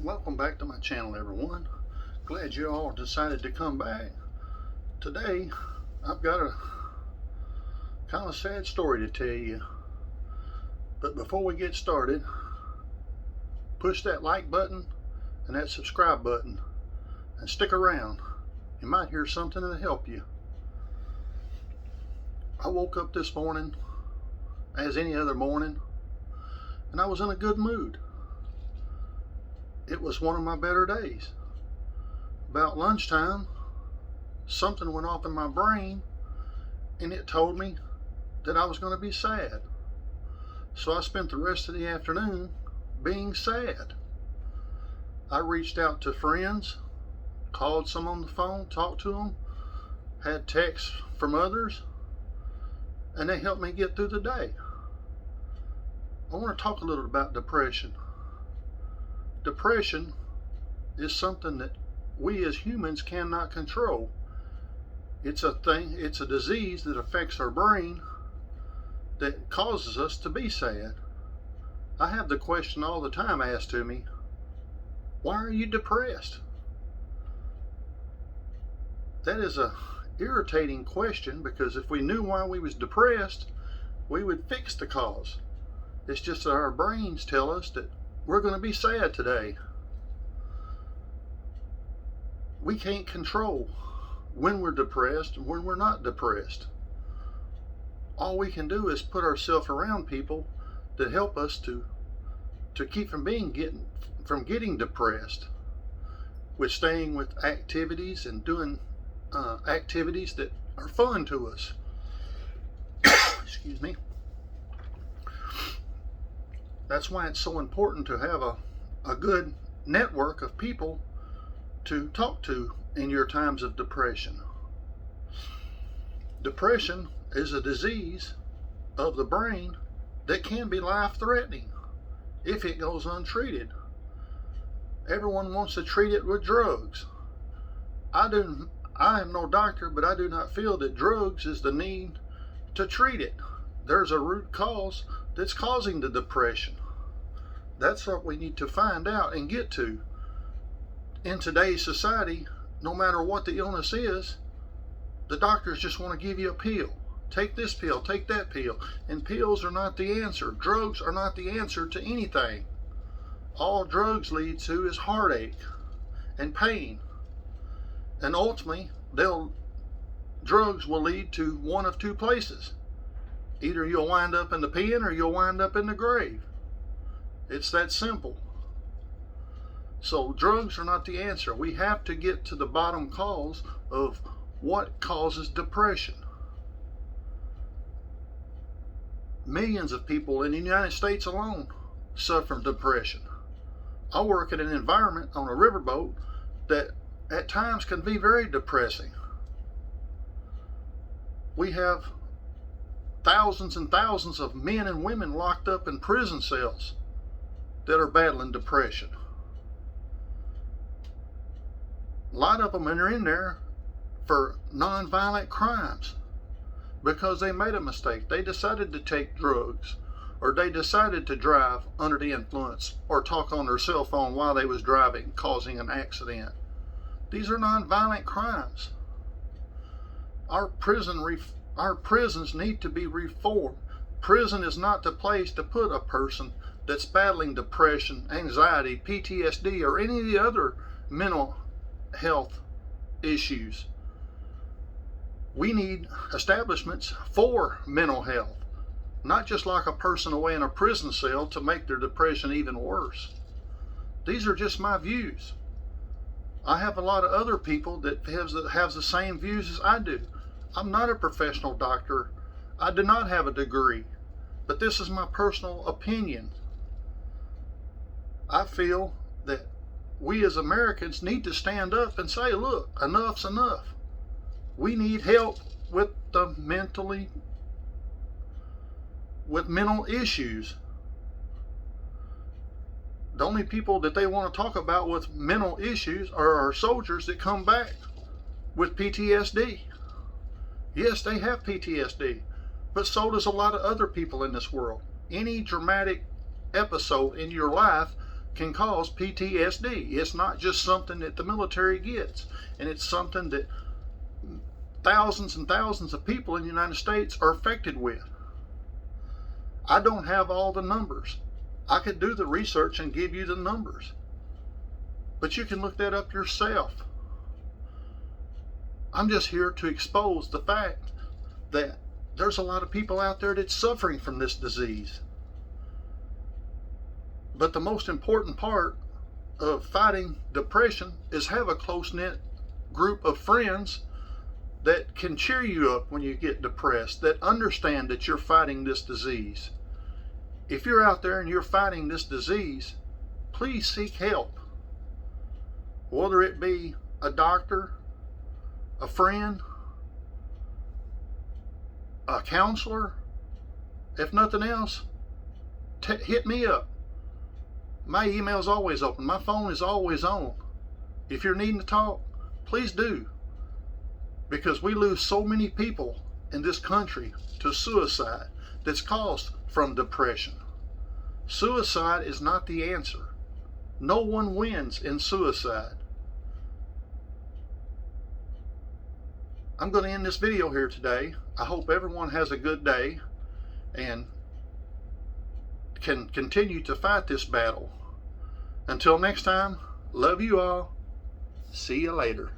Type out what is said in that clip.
Welcome back to my channel, everyone. Glad you all decided to come back. Today I've got a kind of sad story to tell you, but before we get started, push that like button and that subscribe button and stick around. You might hear something that'll help you. I woke up this morning as any other morning and I was in a good mood. It was one of my better days. About lunchtime, something went off in my brain and it told me that I was going to be sad. So I spent the rest of the afternoon being sad. I reached out to friends, called some on the phone, talked to them, had texts from others, and they helped me get through the day. I want to talk a little about depression. Depression is something that we as humans cannot control. It's a disease that affects our brain that causes us to be sad. I have the question all the time asked to me, why are you depressed? That is a irritating question, because if we knew why we was depressed, we would fix the cause. It's just that our brains tell us that we're going to be sad today. We can't control when we're depressed and when we're not depressed. All we can do is put ourselves around people that help us to keep from getting depressed, with staying with activities and doing activities that are fun to us. Excuse me. That's why it's so important to have a good network of people to talk to in your times of depression. Depression is a disease of the brain that can be life-threatening if it goes untreated. Everyone wants to treat it with drugs. I am no doctor, but I do not feel that drugs is the need to treat it. There's a root cause that's causing the depression. That's what we need to find out and get to. In today's society, no matter what the illness is, the doctors just want to give you a pill. Take this pill, take that pill. And pills are not the answer. Drugs are not the answer to anything. All drugs lead to is heartache and pain. And ultimately, drugs will lead to one of two places. Either you'll wind up in the pen or you'll wind up in the grave. It's that simple. So drugs are not the answer. We have to get to the bottom cause of what causes depression. Millions of people in the United States alone suffer from depression. I work in an environment on a riverboat that at times can be very depressing. We have thousands and thousands of men and women locked up in prison cells that are battling depression. A lot of them are in there for non-violent crimes because they made a mistake. They decided to take drugs, or they decided to drive under the influence, or talk on their cell phone while they was driving, causing an accident. These are non-violent crimes. Our prisons need to be reformed. Prison is not the place to put a person that's battling depression, anxiety, PTSD, or any of the other mental health issues. We need establishments for mental health, not just like a person away in a prison cell to make their depression even worse. These are just my views. I have a lot of other people that have the same views as I do. I'm not a professional doctor. I do not have a degree, but this is my personal opinion. I feel that we as Americans need to stand up and say, look, enough's enough. We need help with mental issues. The only people that they want to talk about with mental issues are our soldiers that come back with PTSD. Yes, they have PTSD, but so does a lot of other people in this world. Any dramatic episode in your life can cause PTSD. It's not just something that the military gets, and it's something that thousands and thousands of people in the United States are affected with. I don't have all the numbers. I could do the research and give you the numbers, but you can look that up yourself. I'm just here to expose the fact that there's a lot of people out there that's suffering from this disease. But the most important part of fighting depression is have a close-knit group of friends that can cheer you up when you get depressed, that understand that you're fighting this disease. If you're out there and you're fighting this disease, please seek help. Whether it be a doctor, a friend, a counselor, if nothing else, hit me up. My email is always open. My phone is always on. If you're needing to talk, please do. Because we lose so many people in this country to suicide that's caused from depression. Suicide is not the answer. No one wins in suicide. I'm going to end this video here today. I hope everyone has a good day and can continue to fight this battle. Until next time, love you all. See you later.